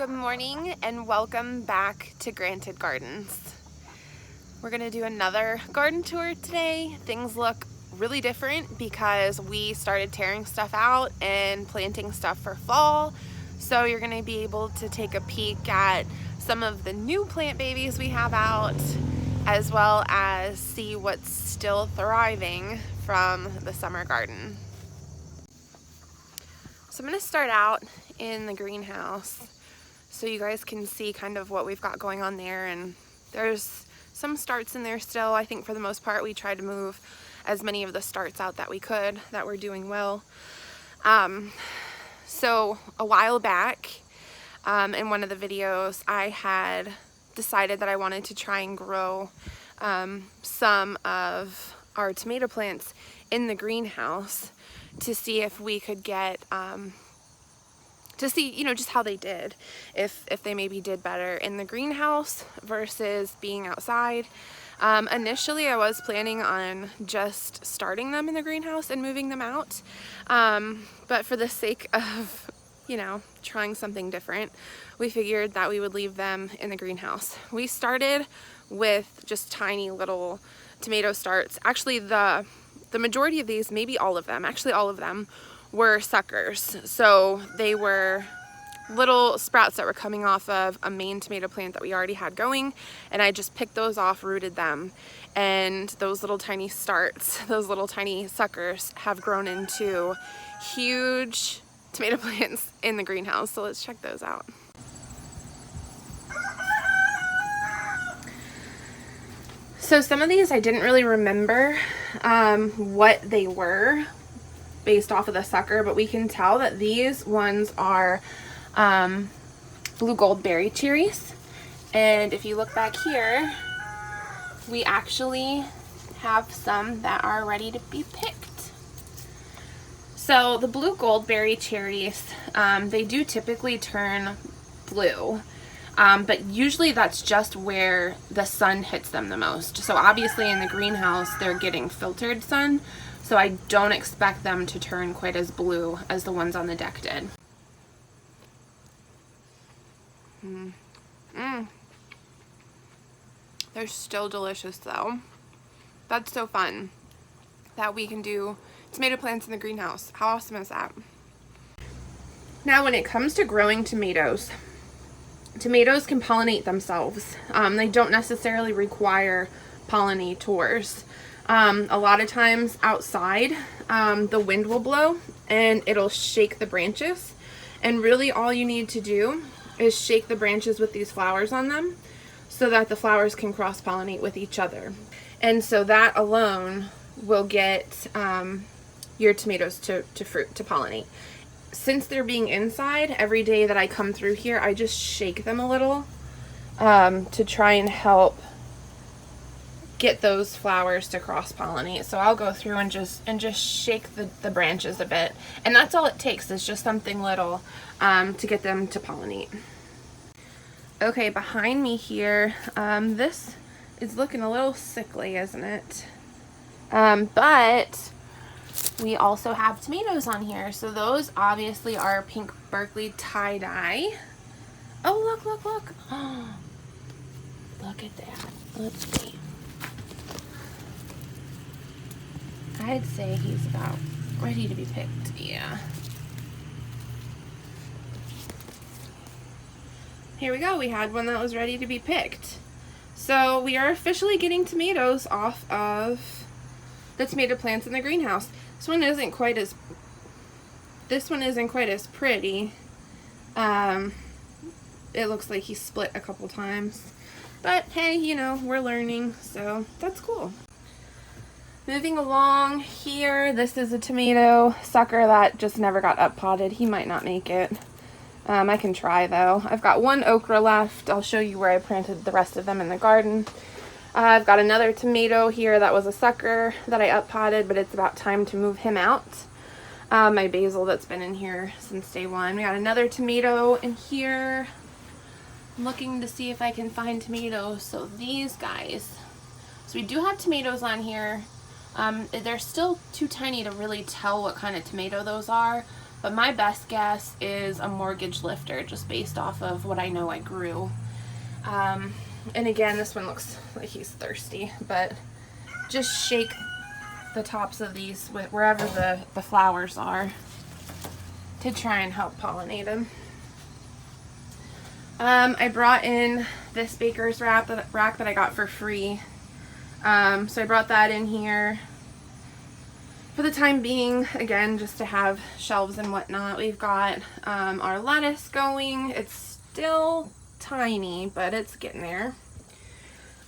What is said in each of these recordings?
Good morning and welcome back to Granted Gardens. We're going to do another garden tour today. Things look really different because we started tearing stuff out and planting stuff for fall. So you're going to be able to take a peek at some of the new plant babies we have out, as well as see what's still thriving from the summer garden. So I'm going to start out in the greenhouse so you guys can see kind of what we've got going on there, and there's some starts in there still. I think for the most part we tried to move as many of the starts out that we could that were doing well. So a while back in one of the videos I had decided that I wanted to try and grow some of our tomato plants in the greenhouse to see if we could get to see, you know, just how they did, if they maybe did better in the greenhouse versus being outside. Initially I was planning on just starting them in the greenhouse and moving them out, but for the sake of, you know, trying something different, we figured that we would leave them in the greenhouse. We started with just tiny little tomato starts. Actually, the majority of these, maybe all of them, actually all of them, were suckers. So they were little sprouts that were coming off of a main tomato plant that we already had going, and I just picked those off, rooted them, and those little tiny starts, those little tiny suckers have grown into huge tomato plants in the greenhouse. So let's check those out. So some of these I didn't really remember what they were based off of the sucker, but we can tell that these ones are blue goldberry cherries. And if you look back here, we actually have some that are ready to be picked. So the blue goldberry cherries, they do typically turn blue. But usually that's just where the sun hits them the most. So obviously in the greenhouse they're getting filtered sun, so I don't expect them to turn quite as blue as the ones on the deck did. They're still delicious though. That's so fun that we can do tomato plants in the greenhouse. How awesome is that? Now when it comes to growing tomatoes, tomatoes can pollinate themselves. They don't necessarily require pollinators. A lot of times outside, the wind will blow and it'll shake the branches. And really all you need to do is shake the branches with these flowers on them so that the flowers can cross-pollinate with each other. And so that alone will get your tomatoes to fruit, to pollinate. Since they're being inside, every day that I come through here, I just shake them a little to try and help get those flowers to cross-pollinate. So I'll go through and just shake the branches a bit, and that's all it takes, is just something little to get them to pollinate. Okay, behind me here, this is looking a little sickly, isn't it? But we also have tomatoes on here. So those obviously are pink Berkeley tie-dye. Oh, look, look, look. Oh, look at that. Let's see. I'd say he's about ready to be picked. Yeah. Here we go. We had one that was ready to be picked. So we are officially getting tomatoes off of the tomato plants in the greenhouse. This one isn't quite as pretty. It looks like he split a couple times, but hey, you know, we're learning, so that's cool. Moving along here, this is a tomato sucker that just never got up potted. He might not make it. I can try though. I've got one okra left. I'll show you where I planted the rest of them in the garden. I've got another tomato here that was a sucker that I up potted, but it's about time to move him out. My basil that's been in here since day one. We got another tomato in here. I'm looking to see if I can find tomatoes. So these guys. So we do have tomatoes on here. They're still too tiny to really tell what kind of tomato those are, but my best guess is a mortgage lifter, just based off of what I know I grew. And again, this one looks like he's thirsty, but just shake the tops of these wherever the flowers are to try and help pollinate them. I brought in this baker's rack that I got for free. So I brought that in here for the time being, again, just to have shelves and whatnot. We've got our lettuce going. It's still tiny, but it's getting there.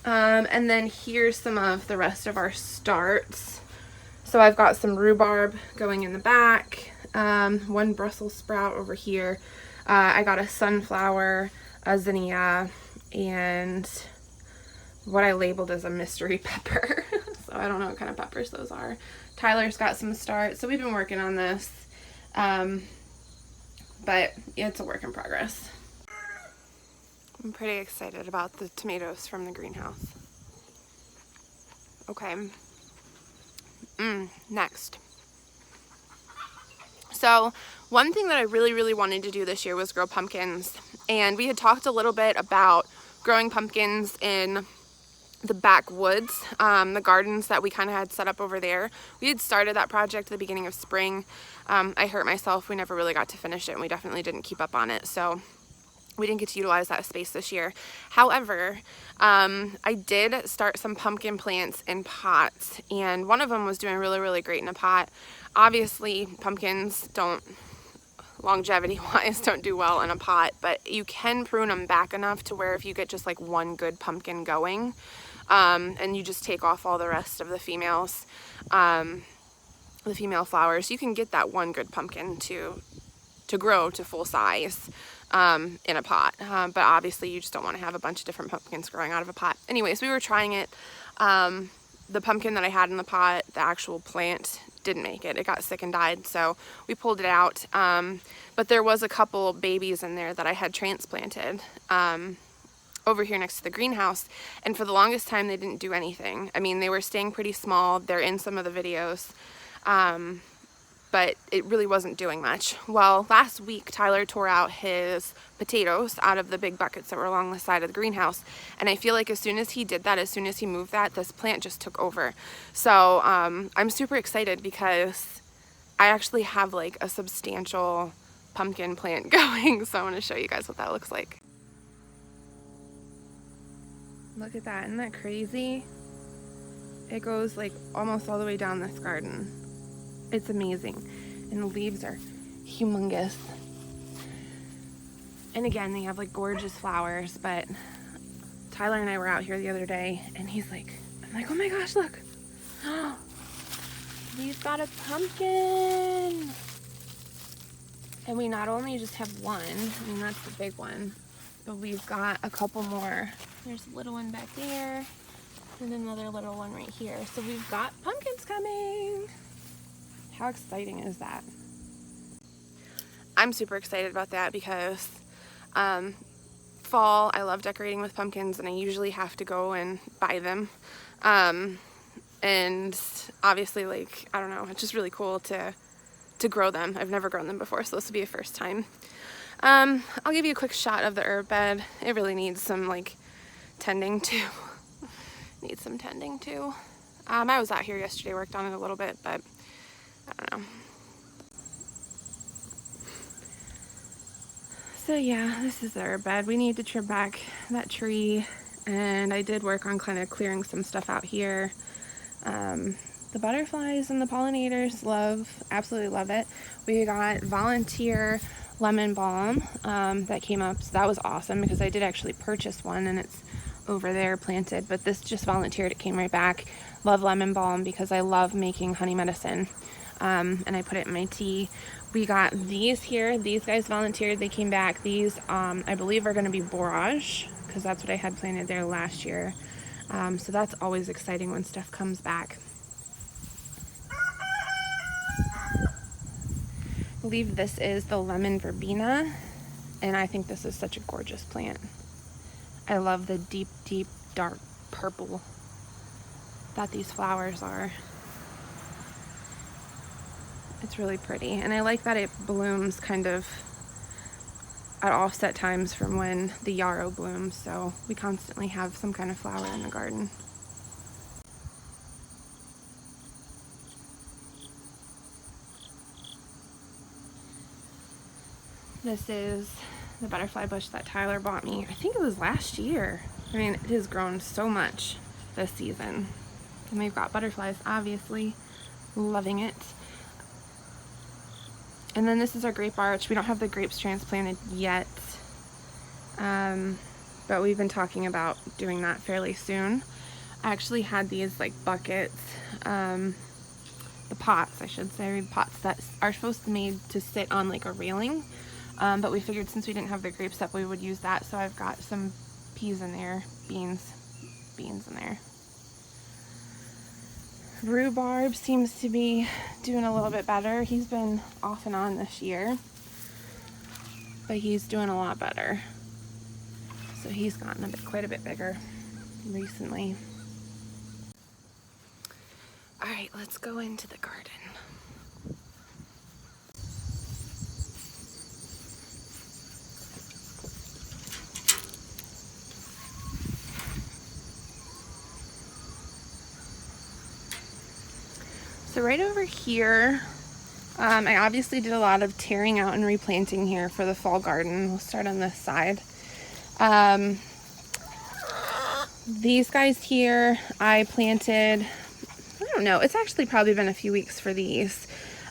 And then here's some of the rest of our starts. So I've got some rhubarb going in the back, one Brussels sprout over here. I got a sunflower, a zinnia, and what I labeled as a mystery pepper. So I don't know what kind of peppers those are. Tyler's got some starts, so we've been working on this, but it's a work in progress. I'm pretty excited about the tomatoes from the greenhouse. Okay. Next. So one thing that I really wanted to do this year was grow pumpkins, and we had talked a little bit about growing pumpkins in the backwoods, the gardens that we kind of had set up over there. We had started that project at the beginning of spring. I hurt myself. We never really got to finish it, and we definitely didn't keep up on it, so we didn't get to utilize that space this year. However, I did start some pumpkin plants in pots, and one of them was doing really great in a pot. Obviously, pumpkins don't, longevity-wise, don't do well in a pot, but you can prune them back enough to where if you get just like one good pumpkin going, and you just take off all the rest of the females, the female flowers, you can get that one good pumpkin to grow to full size in a pot, but obviously you just don't want to have a bunch of different pumpkins growing out of a pot. Anyways, we were trying it. The pumpkin that I had in the pot, the actual plant, didn't make it. It got sick and died, so we pulled it out, but there was a couple babies in there that I had transplanted over here next to the greenhouse, and for the longest time they didn't do anything. I mean, they were staying pretty small. They're in some of the videos, but it really wasn't doing much. Well, last week Tyler tore out his potatoes out of the big buckets that were along the side of the greenhouse, and I feel like as soon as he did that, as soon as he moved that, this plant just took over. So I'm super excited because I actually have like a substantial pumpkin plant going, so I want to show you guys what that looks like. Look at that, isn't that crazy? It goes like almost all the way down this garden. It's amazing, and the leaves are humongous. And again, they have like gorgeous flowers, but Tyler and I were out here the other day, and he's like, I'm like, oh my gosh, look. We've got a pumpkin. And we not only just have one, I mean, that's the big one, but we've got a couple more. There's a little one back there, and another little one right here. So we've got pumpkins coming. How exciting is that? I'm super excited about that because fall, I love decorating with pumpkins, and I usually have to go and buy them. And obviously, like, I don't know, it's just really cool to grow them. I've never grown them before, so this will be a first time. I'll give you a quick shot of the herb bed. It really needs some like tending to. Needs some tending to. I was out here yesterday, worked on it a little bit, but I don't know. So yeah, this is the herb bed. We need to trim back that tree, and I did work on kind of clearing some stuff out here. The butterflies and the pollinators absolutely love it. We got volunteer lemon balm that came up, so that was awesome because I did actually purchase one, and it's over there planted, but this just volunteered. It came right back. Love lemon balm because I love making honey medicine, and I put it in my tea. We got these here. These guys volunteered. They came back. These I believe are going to be borage because that's what I had planted there last year. So that's always exciting when stuff comes back. I believe this is the lemon verbena, and I think this is such a gorgeous plant. I love the deep dark purple that these flowers are. It's really pretty, and I like that it blooms kind of at offset times from when the yarrow blooms, so we constantly have some kind of flower in the garden. This is the butterfly bush that Tyler bought me. I think it was last year. I mean, it has grown so much this season. And we've got butterflies, obviously. Loving it. And then this is our grape arch. We don't have the grapes transplanted yet, but we've been talking about doing that fairly soon. I actually had these like buckets, the pots, I should say, pots that are supposed to be made to sit on like a railing, but we figured since we didn't have the grapes up, we would use that. So I've got some peas in there, beans in there. Rhubarb seems to be doing a little bit better. He's been off and on this year, but he's doing a lot better. So he's gotten quite a bit bigger recently. All right, let's go into the garden. So right over here, I obviously did a lot of tearing out and replanting here for the fall garden. We'll start on this side. These guys here, I planted, I don't know, it's actually probably been a few weeks for these.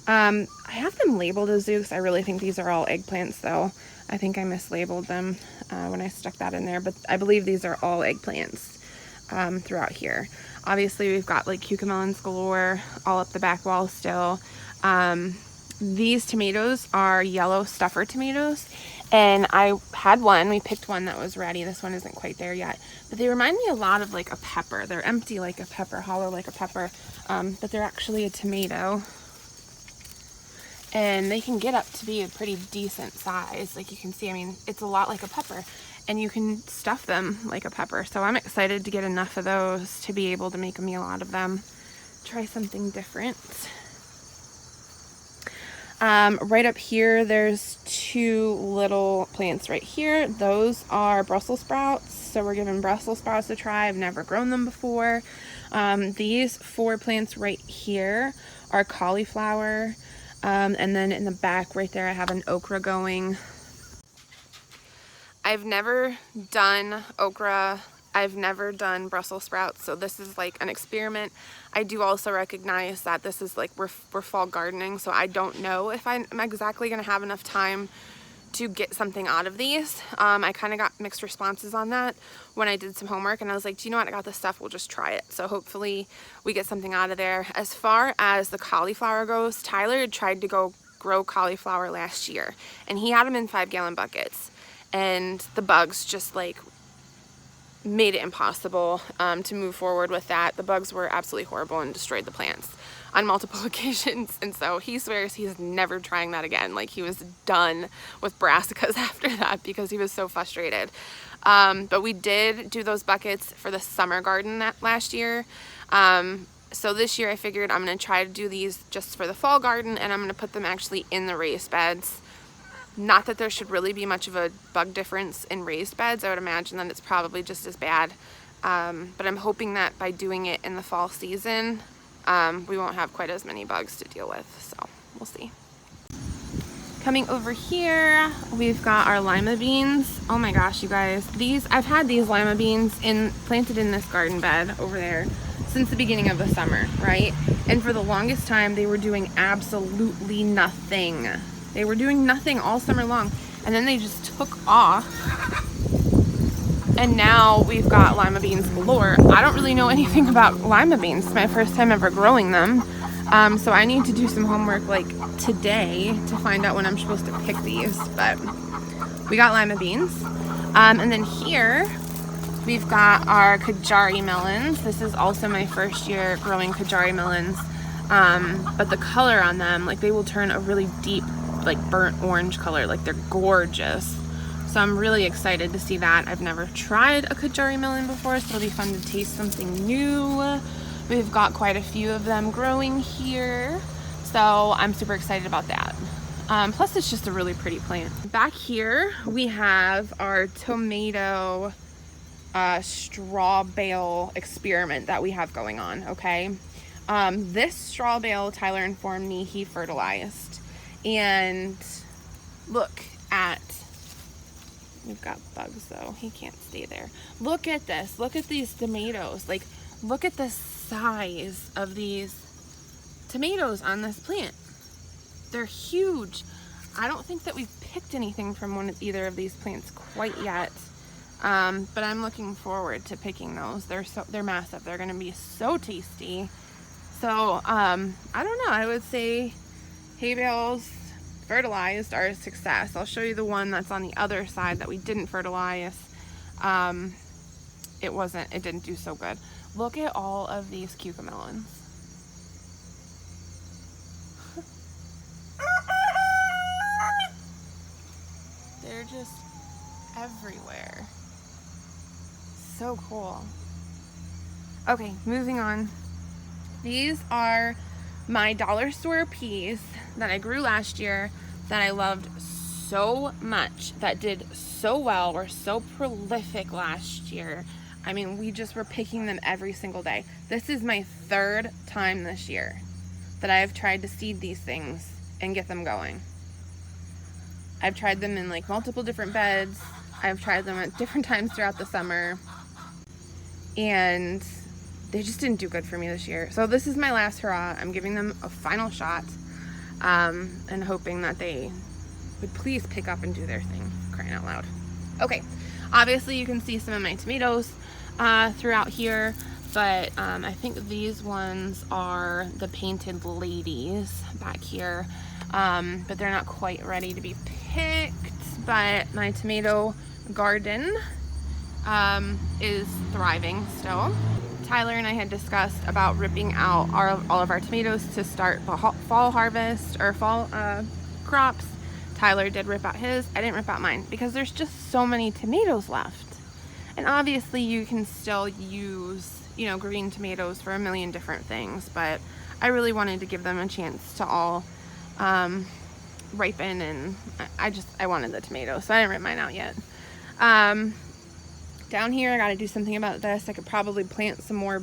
I have them labeled as Zooks. I really think these are all eggplants though. I think I mislabeled them when I stuck that in there, but I believe these are all eggplants throughout here. Obviously we've got like cucumber melons galore all up the back wall still. These tomatoes are yellow stuffer tomatoes, and I had one, we picked one that was ready. This one isn't quite there yet, but they remind me a lot of like a pepper. They're empty like a pepper, hollow like a pepper, but they're actually a tomato, and they can get up to be a pretty decent size. Like you can see, I mean, it's a lot like a pepper, and you can stuff them like a pepper. So I'm excited to get enough of those to be able to make a meal out of them. Try something different. Right up here, there's two little plants right here. Those are Brussels sprouts. So we're giving Brussels sprouts a try. I've never grown them before. These four plants right here are cauliflower. And then in the back right there, I have an okra going. I've never done okra. I've never done Brussels sprouts, so this is like an experiment. I do also recognize that this is like we're fall gardening, so I don't know if I'm exactly gonna have enough time to get something out of these. I kind of got mixed responses on that when I did some homework, and I was like, do you know what, I got this stuff, we'll just try it. So hopefully we get something out of there. As far as the cauliflower goes, Tyler had tried to go grow cauliflower last year, and he had them in 5-gallon buckets, and the bugs just like made it impossible to move forward with that. The bugs were absolutely horrible and destroyed the plants on multiple occasions, and so he swears he's never trying that again. Like he was done with brassicas after that because he was so frustrated. But we did do those buckets for the summer garden last year. So this year I figured I'm going to try to do these just for the fall garden, and I'm going to put them actually in the raised beds. Not that there should really be much of a bug difference in raised beds. I would imagine that it's probably just as bad. But I'm hoping that by doing it in the fall season, we won't have quite as many bugs to deal with. So we'll see. Coming over here, we've got our Lima beans. Oh my gosh, you guys. I've had these Lima beans planted in this garden bed over there since the beginning of the summer, right? And for the longest time, they were doing absolutely nothing. They were doing nothing all summer long, and then they just took off, and now we've got lima beans galore. I don't really know anything about lima beans. It's my first time ever growing them, so I need to do some homework like today to find out when I'm supposed to pick these, but we got lima beans. And then here we've got our Kajari melons. This is also my first year growing Kajari melons, but the color on them, like they will turn a really deep like burnt orange color. Like they're gorgeous. So I'm really excited to see that. I've never tried a Kajari melon before, so it'll be fun to taste something new. We've got quite a few of them growing here. So I'm super excited about that. Plus it's just a really pretty plant. Back here we have our tomato straw bale experiment that we have going on, okay? This straw bale, Tyler informed me he fertilized. And look at, we've got bugs though, he can't stay there. Look at this, look at these tomatoes. Like, look at the size of these tomatoes on this plant. They're huge. I don't think that we've picked anything from either of these plants quite yet. But I'm looking forward to picking those. They're massive. They're gonna be so tasty. So I don't know, I would say hay bales fertilized are a success. I'll show you the one that's on the other side that we didn't fertilize. It didn't do so good. Look at all of these cucamelons. They're just everywhere. So cool. Okay, moving on. These are my dollar store peas that I grew last year that I loved so much, that did so well, were so prolific last year. I mean, we just were picking them every single day. This is my third time this year that I have tried to seed these things and get them going. I've tried them in like multiple different beds. I've tried them at different times throughout the summer, and they just didn't do good for me this year. So this is my last hurrah. I'm giving them a final shot, and hoping that they would please pick up and do their thing, crying out loud. Okay, obviously you can see some of my tomatoes throughout here, but I think these ones are the painted ladies back here, but they're not quite ready to be picked. But my tomato garden is thriving still. Tyler and I had discussed about ripping out all of our tomatoes to start the fall harvest or fall crops. Tyler did rip out his. I didn't rip out mine because there's just so many tomatoes left. And obviously you can still use, you know, green tomatoes for a million different things, but I really wanted to give them a chance to all ripen, and I wanted the tomatoes, so I didn't rip mine out yet. Down here, I gotta do something about this. I could probably plant some more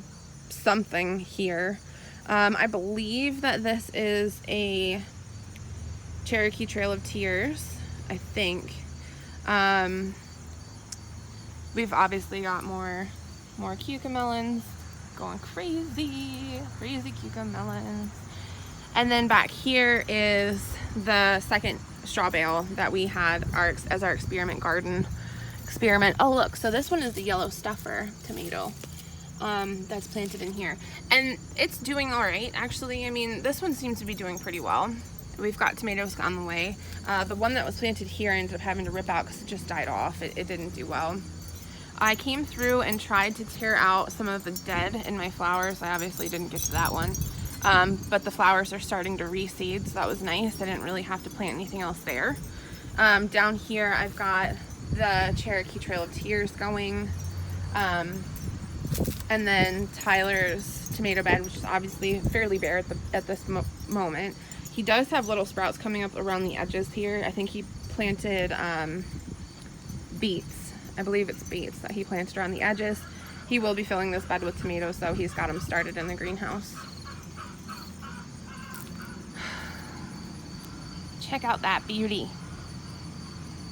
something here. I believe that this is a Cherokee Trail of Tears, I think. We've obviously got more cucamelons, going crazy cucamelons. And then back here is the second straw bale that we had as our experiment garden. Oh look, so this one is the yellow stuffer tomato that's planted in here, and it's doing all right actually. I mean, this one seems to be doing pretty well. We've got tomatoes on the way. The one that was planted here I ended up having to rip out because it just died off. It didn't do well. I came through and tried to tear out some of the dead in my flowers. I obviously didn't get to that one, but the flowers are starting to reseed, so that was nice. I didn't really have to plant anything else there. Down here I've got the Cherokee Trail of Tears going, and then Tyler's tomato bed, which is obviously fairly bare at this moment. He does have little sprouts coming up around the edges here. I think he planted beets. I believe it's beets that he planted around the edges. He will be filling this bed with tomatoes, so he's got them started in the greenhouse. Check out that beauty.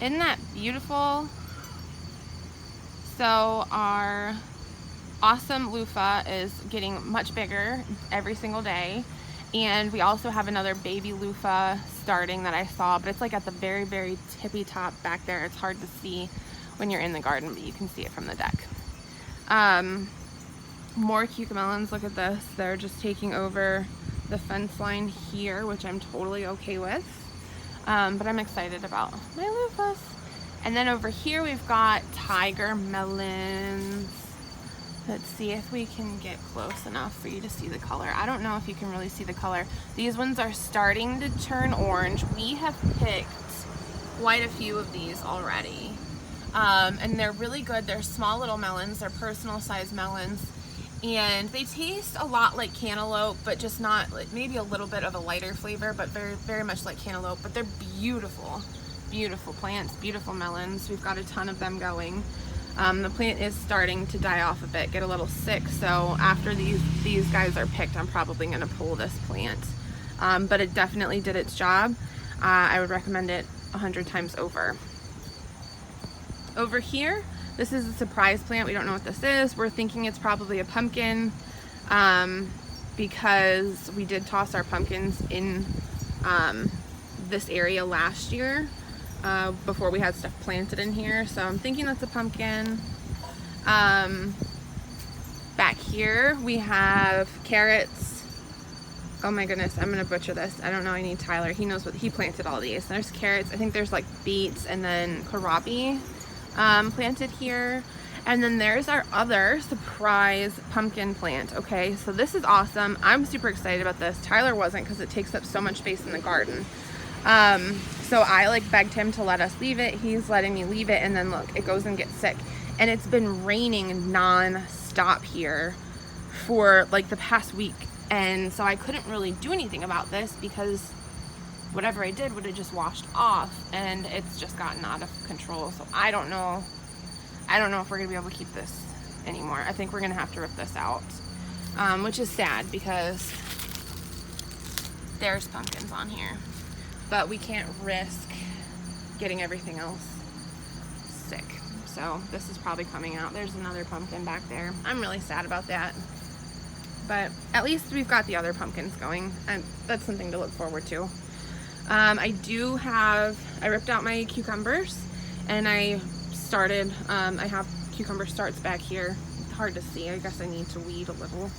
Isn't that beautiful? So our awesome loofah is getting much bigger every single day, and we also have another baby loofah starting that I saw, but it's like at the very, very tippy top back there. It's hard to see when you're in the garden, but you can see it from the deck. More cucamelons. Look at this. They're just taking over the fence line here, which I'm totally okay with. But I'm excited about my loofahs. And then over here we've got tiger melons. Let's see if we can get close enough for you to see the color. I don't know if you can really see the color. These ones are starting to turn orange. We have picked quite a few of these already. And they're really good. They're small little melons. They're personal size melons. and they taste a lot like cantaloupe, but just not like, maybe a little bit of a lighter flavor, but very much like cantaloupe. But they're beautiful, beautiful plants, beautiful melons. We've got a ton of them going. The plant is starting to die off a bit, get a little sick, so after these guys are picked, I'm probably going to pull this plant. But it definitely did its job. I would recommend it 100 times over. Over here, this is a surprise plant. We don't know what this is. We're thinking it's probably a pumpkin, because we did toss our pumpkins in this area last year, before we had stuff planted in here. So I'm thinking that's a pumpkin. Back here we have carrots. Oh my goodness, I'm gonna butcher this. I don't know, I need Tyler. He knows what, he planted all these. There's carrots, I think there's like beets and then kohlrabi planted here. And then there's our other surprise pumpkin plant. Okay, so this is awesome. I'm super excited about this. Tyler wasn't, because it takes up so much space in the garden. So I like begged him to let us leave it. He's letting me leave it, and then look, it goes and gets sick. And it's been raining non-stop here for like the past week. And so I couldn't really do anything about this because whatever I did would have just washed off, and it's just gotten out of control. So I don't know if we're gonna be able to keep this anymore. I think we're gonna have to rip this out, which is sad because there's pumpkins on here, but we can't risk getting everything else sick. So this is probably coming out. There's another pumpkin back there. I'm really sad about that, but at least we've got the other pumpkins going, and that's something to look forward to. I ripped out my cucumbers, and I have cucumber starts back here. It's hard to see, I guess I need to weed a little,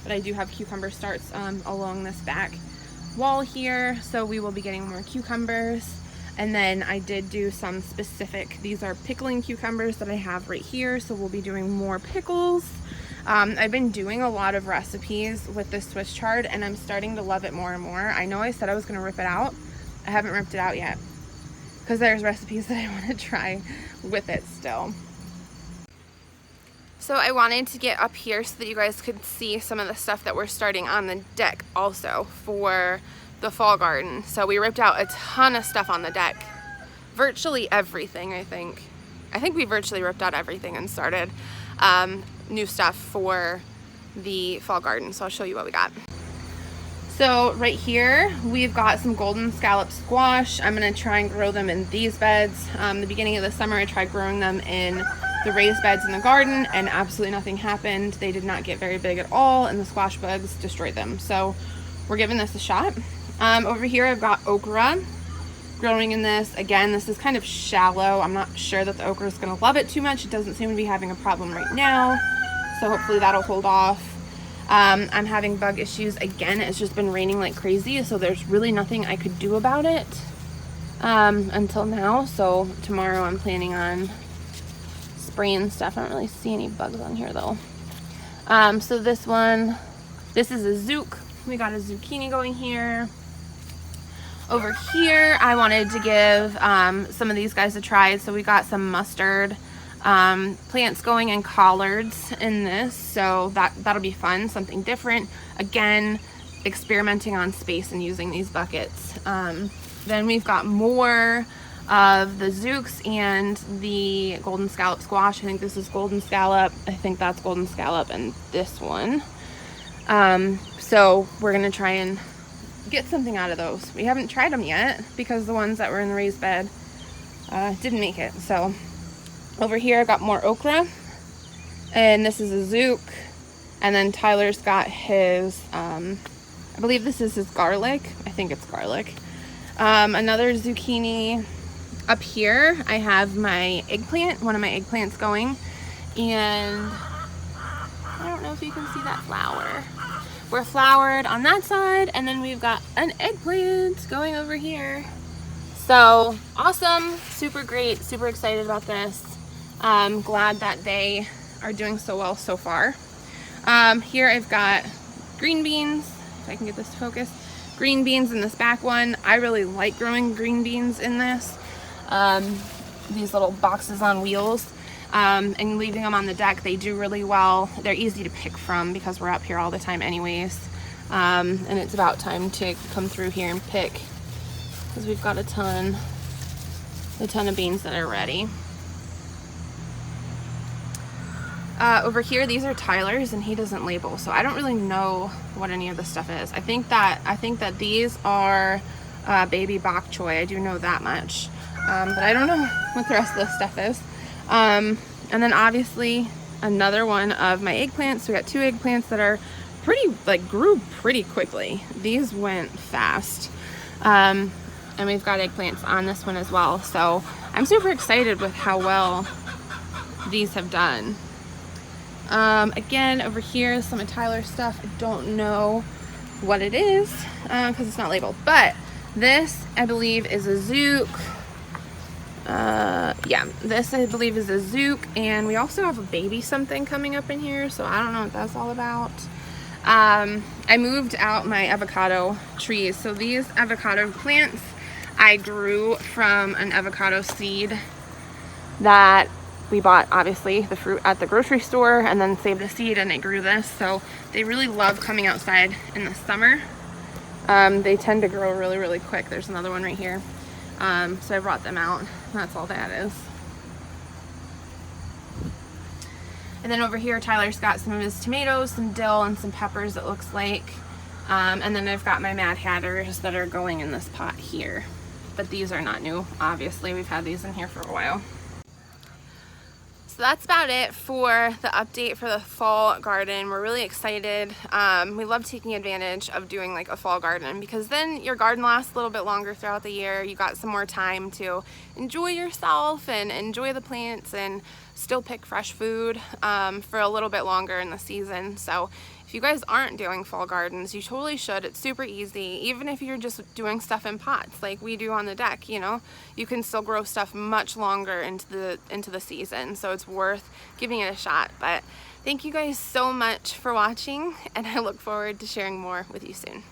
but I do have cucumber starts along this back wall here, so we will be getting more cucumbers. And then I did do some specific, these are pickling cucumbers that I have right here, so we'll be doing more pickles. I've been doing a lot of recipes with this Swiss chard, and I'm starting to love it more and more. I know I said I was going to rip it out. I haven't ripped it out yet because there's recipes that I want to try with it still. So I wanted to get up here so that you guys could see some of the stuff that we're starting on the deck also for the fall garden. So we ripped out a ton of stuff on the deck. Virtually everything, I think. I think we virtually ripped out everything and started new stuff for the fall garden. So I'll show you what we got. So right here, we've got some golden scallop squash. I'm gonna try and grow them in these beds. The beginning of the summer, I tried growing them in the raised beds in the garden, and absolutely nothing happened. They did not get very big at all, and the squash bugs destroyed them. So we're giving this a shot. Over here, I've got okra growing in this. Again, this is kind of shallow. I'm not sure that the okra is gonna love it too much. It doesn't seem to be having a problem right now, so hopefully that'll hold off. I'm having bug issues again. It's just been raining like crazy, so there's really nothing I could do about it until now. So tomorrow I'm planning on spraying stuff. I don't really see any bugs on here though. So this is a zook. We got a zucchini going here. Over here, I wanted to give some of these guys a try. So we got some mustard plants going and collards in this, so that'll be fun, something different. Again, experimenting on space and using these buckets. Then we've got more of the zooks and the golden scallop squash. I think this is golden scallop. I think that's golden scallop, and this one. So we're gonna try and get something out of those. We haven't tried them yet because the ones that were in the raised bed didn't make it. So over here I got more okra, and this is a zook, and then Tyler's got his I believe this is his garlic. I think it's garlic. Another zucchini. Up here I have my eggplant, one of my eggplants going, and I don't know if you can see that flower. We're flowered on that side, and then we've got an eggplant going over here. So awesome, super great, super excited about this. I'm glad that they are doing so well so far. Here I've got green beans, if I can get this to focus. Green beans in this back one. I really like growing green beans in this. These little boxes on wheels. and leaving them on the deck, they do really well. They're easy to pick from because we're up here all the time anyways. And it's about time to come through here and pick because we've got a ton of beans that are ready. Over here, these are Tyler's, and he doesn't label, so I don't really know what any of this stuff is. I think that these are baby bok choy. I do know that much, but I don't know what the rest of this stuff is. And then obviously another one of my eggplants. We got 2 eggplants that are pretty, like, grew pretty quickly. These went fast. And we've got eggplants on this one as well. So I'm super excited with how well these have done. Again, over here, some of Tyler's stuff. I don't know what it is because it's not labeled. But this, I believe, is a Zook. Yeah, this I believe is a Zook, and we also have a baby something coming up in here, so I don't know what that's all about. I moved out my avocado trees. So these avocado plants I grew from an avocado seed that we bought, obviously, the fruit at the grocery store, and then saved the seed, and it grew this. So they really love coming outside in the summer. They tend to grow really, really quick. There's another one right here. So I brought them out. That's all that is. And then over here, Tyler's got some of his tomatoes, some dill, and some peppers, it looks like. And then I've got my Mad Hatters that are going in this pot here. But these are not new, obviously. We've had these in here for a while. So that's about it for the update for the fall garden. We're really excited. We love taking advantage of doing like a fall garden because then your garden lasts a little bit longer throughout the year. You got some more time to enjoy yourself and enjoy the plants and still pick fresh food for a little bit longer in the season. So if you guys aren't doing fall gardens, you totally should. It's super easy. Even if you're just doing stuff in pots like we do on the deck, you know, you can still grow stuff much longer into the season. So it's worth giving it a shot. But thank you guys so much for watching, and I look forward to sharing more with you soon.